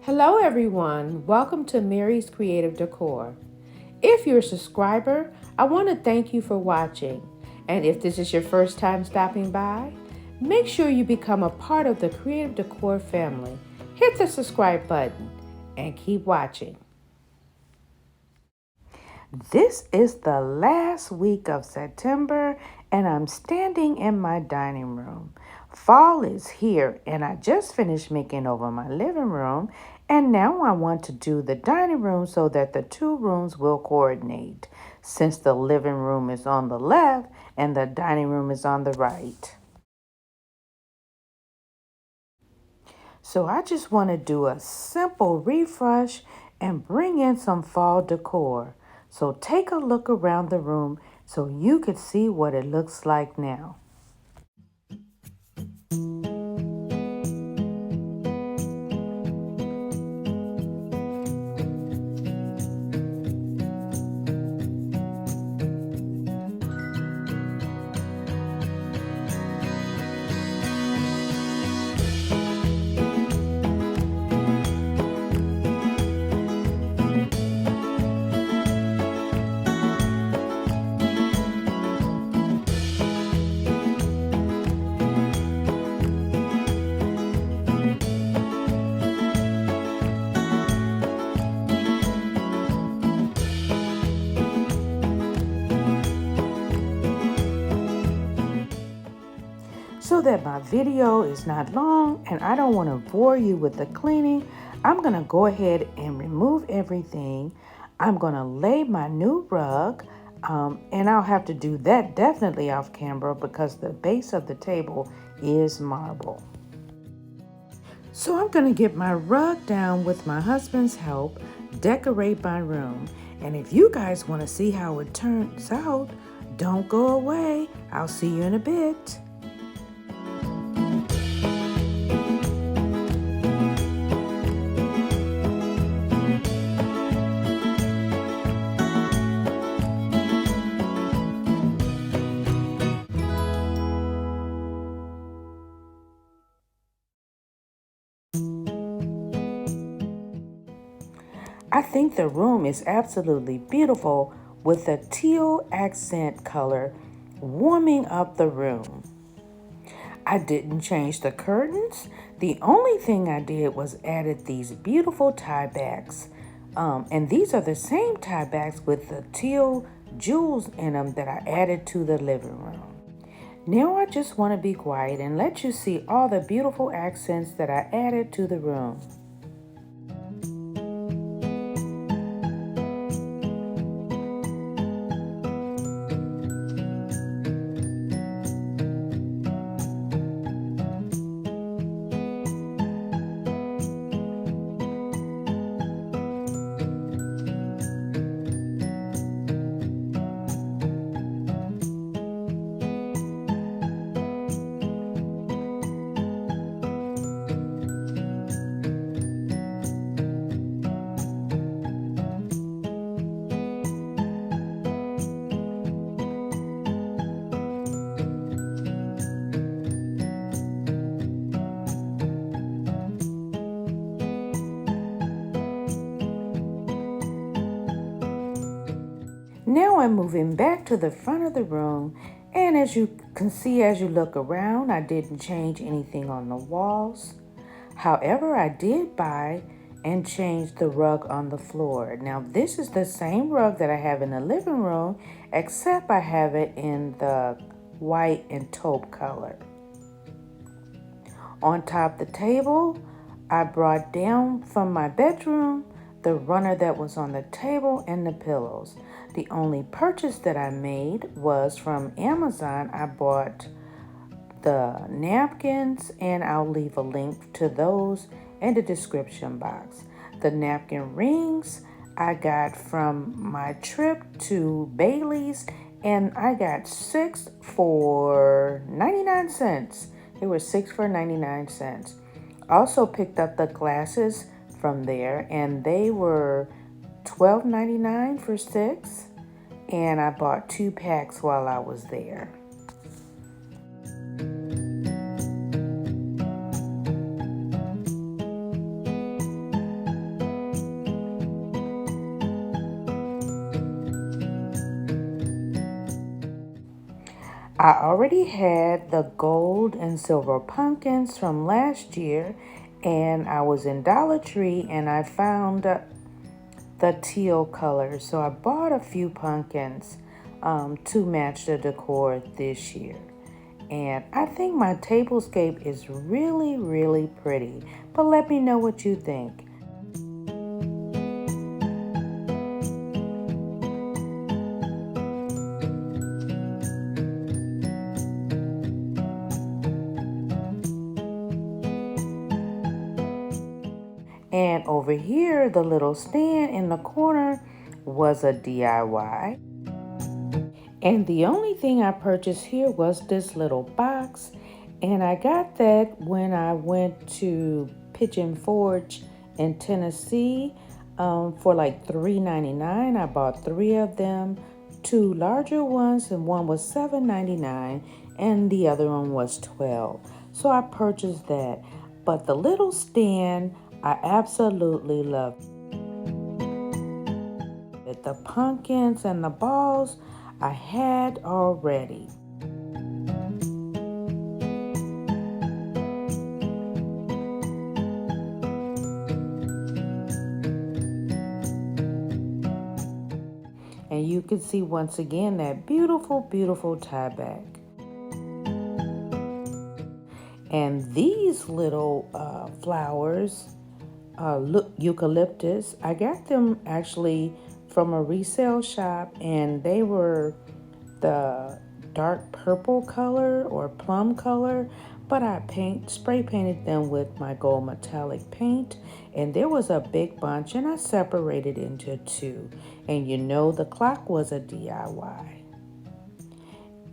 Hello everyone, welcome to Mary's Creative Decor. If you're a subscriber, I want to thank you for watching. And if this is your first time stopping by, make sure you become a part of the Creative Decor family. Hit the subscribe button and keep watching. This is the last week of September and I'm standing in my dining room. Fall is here and I just finished making over my living room and now I want to do the dining room so that the two rooms will coordinate since the living room is on the left and the dining room is on the right. So I just want to do a simple refresh and bring in some fall decor. So take a look around the room so you can see what it looks like now. So that my video is not long and I don't want to bore you with the cleaning, I'm going to go ahead and remove everything. I'm going to lay my new rug and I'll have to do that definitely off camera because the base of the table is marble. So I'm going to get my rug down with my husband's help, decorate my room. And if you guys want to see how it turns out, don't go away. I'll see you in a bit. I think the room is absolutely beautiful with a teal accent color warming up the room. I didn't change the curtains. The only thing I did was added these beautiful tie backs. And these are the same tie backs with the teal jewels in them that I added to the living room. Now I just want to be quiet and let you see all the beautiful accents that I added to the room. Now I'm moving back to the front of the room, and as you can see as you look around, I didn't change anything on the walls. However, I did buy and change the rug on the floor. Now this is the same rug that I have in the living room, except I have it in the white and taupe color. On top of the table, I brought down from my bedroom the runner that was on the table and the pillows. The only purchase that I made was from Amazon. I bought the napkins and I'll leave a link to those in the description box. The napkin rings I got from my trip to Bailey's and I got 6 for 99 cents. They were 6 for 99 cents. Also picked up the glasses from there and they were $12.99 for 6 and I bought 2 packs while I was there. I already had the gold and silver pumpkins from last year, and I was in Dollar Tree and I found the teal color. So I bought a few pumpkins to match the decor this year. And I think my tablescape is really, really pretty. But let me know what you think. And over here, the little stand in the corner was a DIY. And the only thing I purchased here was this little box. And I got that when I went to Pigeon Forge in Tennessee for like $3.99. I bought 3 of them, 2 larger ones, and one was $7.99, and the other one was $12. So I purchased that. But the little stand, I absolutely love it. The pumpkins and the balls I had already. And you can see once again that beautiful, beautiful tie back. And these little flowers, look, eucalyptus, I got them actually from a resale shop, and they were the dark purple color or plum color, but I spray painted them with my gold metallic paint, and there was a big bunch, and I separated into 2. And you know, the clock was a DIY.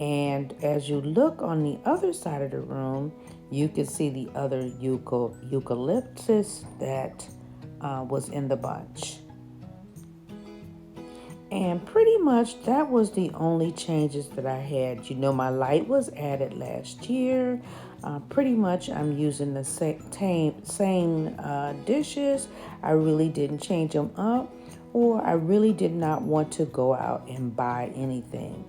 And as you look on the other side of the room, you can see the other eucalyptus that was in the bunch. And pretty much that was the only changes that I had. You know, my light was added last year. Pretty much I'm using the same dishes. I really didn't change them up, or I really did not want to go out and buy anything.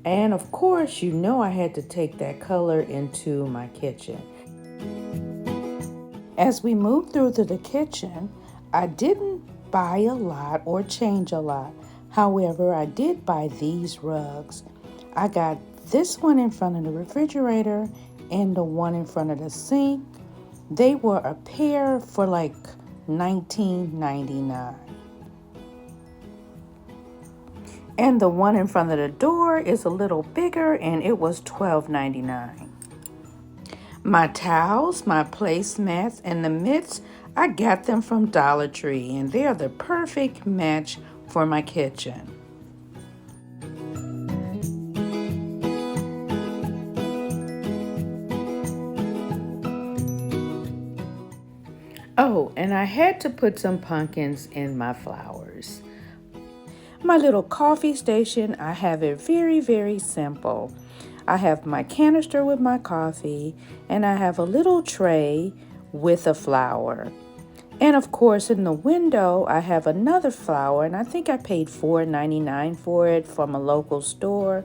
And of course, you know, I had to take that color into my kitchen. As we moved through to the kitchen, I didn't buy a lot or change a lot. However, I did buy these rugs. I got this one in front of the refrigerator and the one in front of the sink. They were a pair for like $19.99. And the one in front of the door is a little bigger, and it was $12.99. My towels, my placemats, and the mitts, I got them from Dollar Tree, and they are the perfect match for my kitchen. Oh, and I had to put some pumpkins in my flowers. My little coffee station, I have it very, very simple. I have my canister with my coffee, and I have a little tray with a flower. And of course, in the window, I have another flower, and I think I paid $4.99 for it from a local store.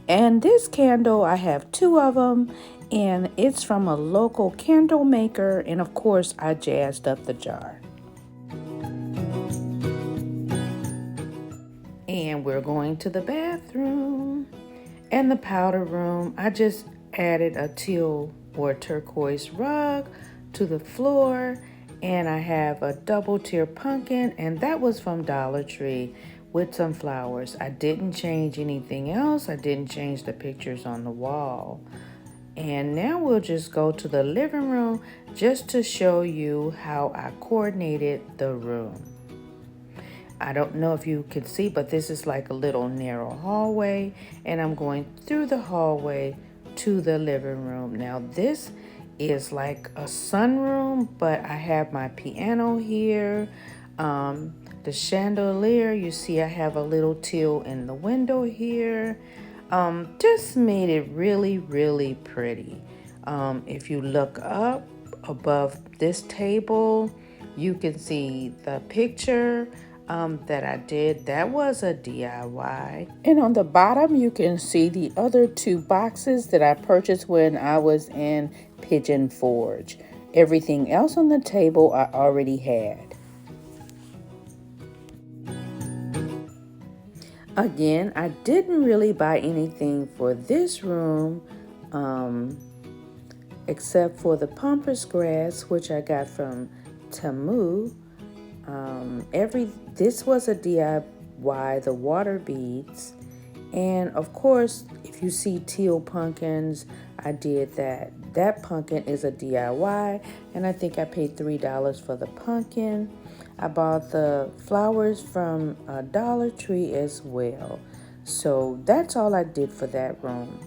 And this candle, I have 2 of them, and it's from a local candle maker, and of course, I jazzed up the jar. And we're going to the bathroom. And the powder room, I just added a teal or turquoise rug to the floor, and I have a double tier pumpkin, and that was from Dollar Tree with some flowers. I didn't change anything else. I didn't change the pictures on the wall. And now we'll just go to the living room just to show you how I coordinated the room. I don't know if you can see, but this is like a little narrow hallway, and I'm going through the hallway to the living room. Now this is like a sunroom, but I have my piano here. The chandelier, you see I have a little teal in the window here. Just made it really, really pretty. If you look up above this table, you can see the picture that I did. That was a DIY. And on the bottom, you can see the other 2 boxes that I purchased when I was in Pigeon Forge. Everything else on the table I already had. Again, I didn't really buy anything for this room except for the pampas grass, which I got from Temu. This was a DIY, the water beads. And of course, if you see teal pumpkins, I did that. That pumpkin is a DIY, and I think I paid $3 for the pumpkin. I bought the flowers from Dollar Tree as well. So that's all I did for that room.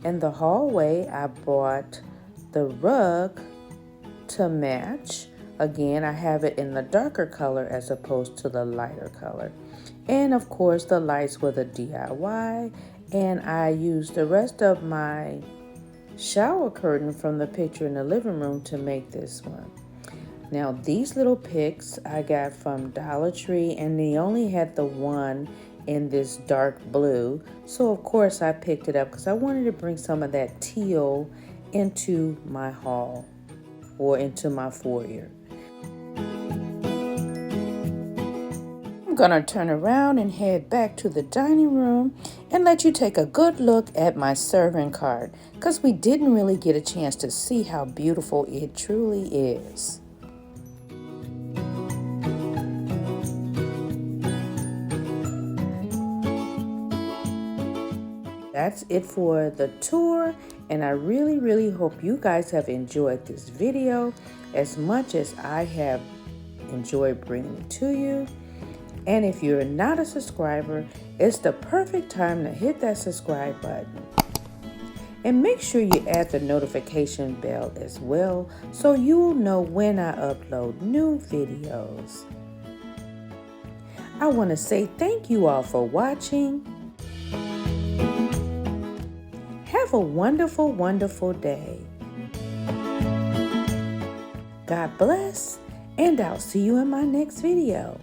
In the hallway, I bought the rug to match. Again, I have it in the darker color as opposed to the lighter color. And of course, the lights were the DIY. And I used the rest of my shower curtain from the picture in the living room to make this one. Now, these little picks I got from Dollar Tree, and they only had the one in this dark blue. So of course I picked it up because I wanted to bring some of that teal into my hall or into my foyer. I'm gonna turn around and head back to the dining room and let you take a good look at my serving cart, because we didn't really get a chance to see how beautiful it truly is. That's it for the tour, and I really hope you guys have enjoyed this video as much as I have enjoyed bringing it to you. And if you're not a subscriber, it's the perfect time to hit that subscribe button. And make sure you add the notification bell as well so you'll know when I upload new videos. I want to say thank you all for watching. Have a wonderful day. God bless, and I'll see you in my next video.